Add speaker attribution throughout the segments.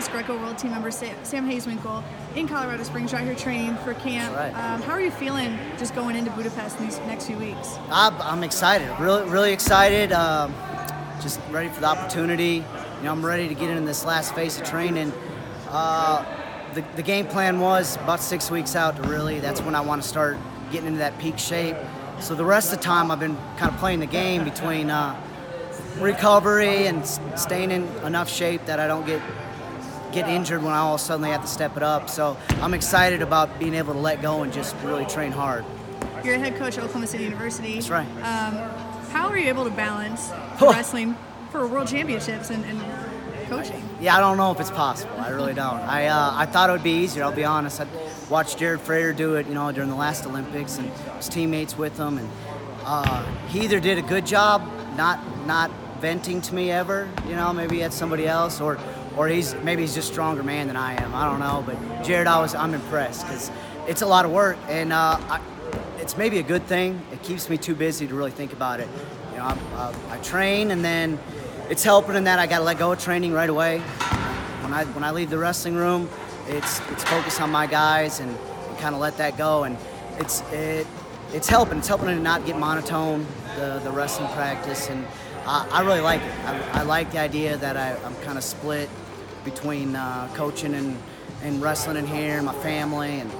Speaker 1: Budapest Greco World Team member Sam Hazewinkel in Colorado Springs, right here training for camp.
Speaker 2: That's right.
Speaker 1: How are you feeling just going into Budapest in these next few weeks?
Speaker 2: I'm excited, really excited. Just ready for the opportunity. I'm ready to get into this last phase of training. The game plan was about 6 weeks out to that's when I want to start getting into that peak shape. So the rest of the time I've been kind of playing the game between recovery and staying in enough shape that I don't get injured when I all suddenly have to step it up. So I'm excited about being able to let go and just really train hard.
Speaker 1: You're a head coach at Oklahoma City University.
Speaker 2: That's right.
Speaker 1: How are you able to balance wrestling for world championships and coaching?
Speaker 2: Yeah, I don't know if it's possible. I really don't. I thought it would be easier, I'll be honest. I watched Jared Frater do it, during the last Olympics, and his teammates with him, and he either did a good job not venting to me ever, maybe he had somebody else, or maybe he's just a stronger man than I am. I don't know, but Jared, I'm impressed because it's a lot of work, and it's maybe a good thing. It keeps me too busy to really think about it. I train, and then it's helping in that I got to let go of training right away. When I leave the wrestling room, it's focus on my guys and kind of let that go, and it's helping. It's helping to not get monotone the wrestling practice, and I really like it. I like the idea that I'm kind of split between coaching and wrestling in here, and my family, and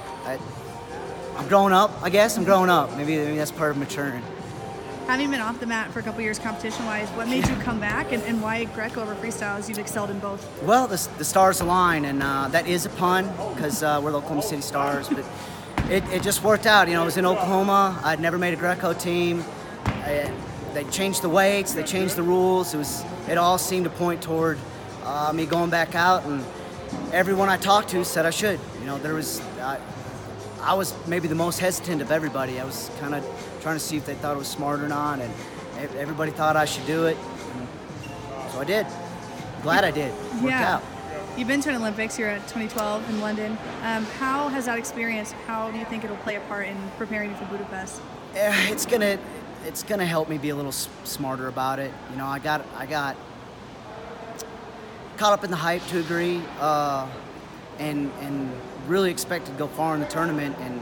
Speaker 2: I'm growing up. I guess I'm growing up. Maybe that's part of maturing.
Speaker 1: Having been off the mat for a couple years competition-wise, what made you come back, and why Greco over freestyle as you've excelled in both?
Speaker 2: Well, the stars align, and that is a pun because we're the Oklahoma City Stars, but it just worked out. I was in Oklahoma. I'd never made a Greco team. They changed the weights. They changed the rules. It all seemed to point toward me going back out, and everyone I talked to said I should. I was maybe the most hesitant of everybody. I was kind of trying to see if they thought it was smart or not, and everybody thought I should do it. So I did. Glad I did. Worked out.
Speaker 1: You've been to an Olympics. You're at 2012 in London. How has that experience, how do you think it'll play a part in preparing you for Budapest?
Speaker 2: It's gonna help me be a little smarter about it. I got caught up in the hype to a degree, and really expected to go far in the tournament, and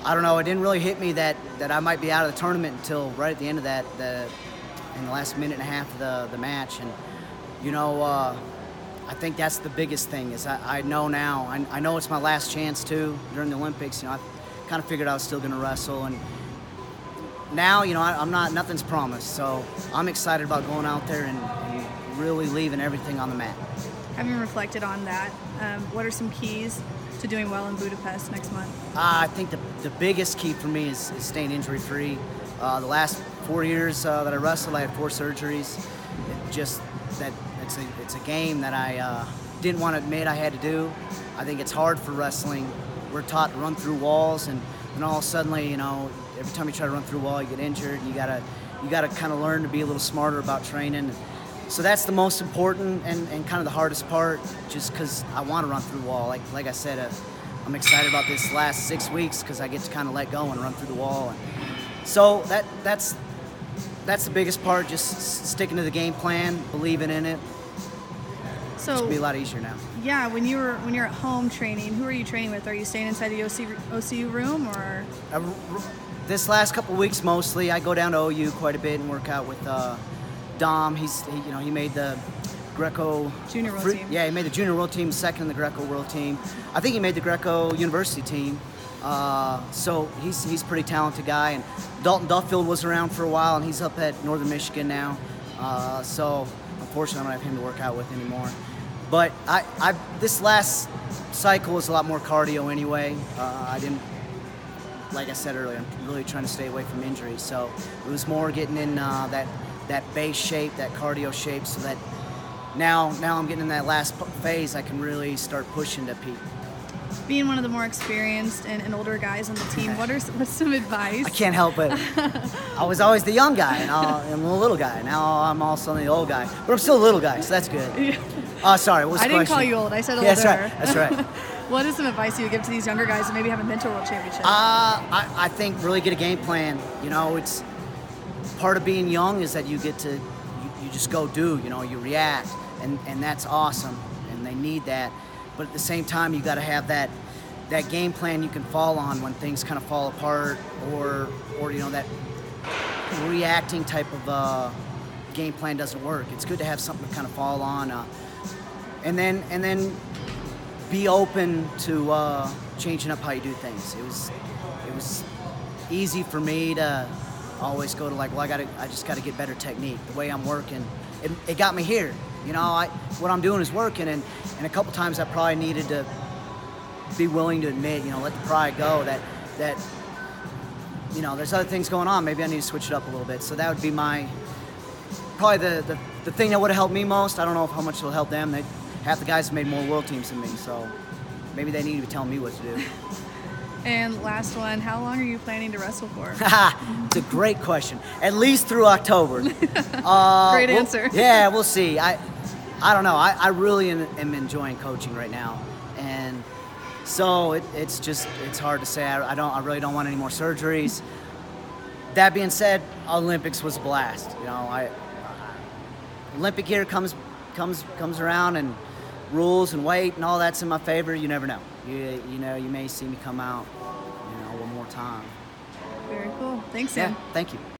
Speaker 2: I don't know, it didn't really hit me that I might be out of the tournament until right at the end of that, in the last minute and a half of the match. And I think that's the biggest thing is I know now, I know it's my last chance too during the Olympics. I kind of figured I was still going to wrestle, and now I'm not, nothing's promised, so I'm excited about going out there and really leaving everything on the mat.
Speaker 1: Having reflected on that, what are some keys to doing well in Budapest next month?
Speaker 2: I think the biggest key for me is staying injury-free. The last 4 years that I wrestled, I had 4 surgeries. It's a game that I didn't want to admit I had to do. I think it's hard for wrestling. We're taught to run through walls, and all of a sudden, every time you try to run through a wall, you get injured. You gotta kind of learn to be a little smarter about training. So that's the most important and kind of the hardest part, just because I want to run through the wall. Like I said, I'm excited about this last 6 weeks because I get to kind of let go and run through the wall. And so that's the biggest part, just sticking to the game plan, believing in it. So it'll be a lot easier now.
Speaker 1: Yeah, when you're at home training, who are you training with? Are you staying inside the OCU room, or?
Speaker 2: This last couple weeks mostly, I go down to OU quite a bit and work out with Dom. He made the Greco
Speaker 1: Junior World Team.
Speaker 2: Yeah, he made the Junior World Team, second in the Greco World Team. I think he made the Greco University team. So he's a pretty talented guy. And Dalton Duffield was around for a while, and he's up at Northern Michigan now. So unfortunately, I don't have him to work out with anymore. But this last cycle was a lot more cardio anyway. Like I said earlier, I'm really trying to stay away from injuries. So it was more getting in that base shape, that cardio shape, so that now I'm getting in that last phase, I can really start pushing to peak.
Speaker 1: Being one of the more experienced and older guys on the team, what's some advice?
Speaker 2: I can't help it. I was always the young guy, and I'm a little guy. Now I'm also the old guy, but I'm still a little guy, so that's good.
Speaker 1: Yeah.
Speaker 2: Sorry, what was the question?
Speaker 1: I didn't call you old. I said older.
Speaker 2: Yeah, that's right.
Speaker 1: What is some advice you would give to these younger guys that maybe haven't been to a world championship?
Speaker 2: I think really get a game plan. It's part of being young is that you get to you just go do. You react, and that's awesome. And and they need that. But at the same time, you got to have that game plan you can fall on when things kind of fall apart, or that reacting type of game plan doesn't work. It's good to have something to kind of fall on, and then be open to changing up how you do things. It was easy for me to always go to like, well, I just got to get better technique. The way I'm working, it got me here. What I'm doing is working, and a couple times I probably needed to be willing to admit, let the pride go, that there's other things going on. Maybe I need to switch it up a little bit. So that would be probably the thing that would have helped me most. I don't know how much it'll help them. Half the guys have made more world teams than me, so maybe they need to be telling me what to do.
Speaker 1: And last one, how long are you planning to wrestle for?
Speaker 2: It's a great question. At least through October.
Speaker 1: Great answer.
Speaker 2: Yeah, we'll see. I don't know. I really am enjoying coaching right now, and so it's hard to say. I really don't want any more surgeries. That being said, Olympics was a blast. Olympic year comes around, and rules and weight and all that's in my favor. You never know. You may see me come out, one more time.
Speaker 1: Very cool. Thanks, Sam.
Speaker 2: Yeah, thank you.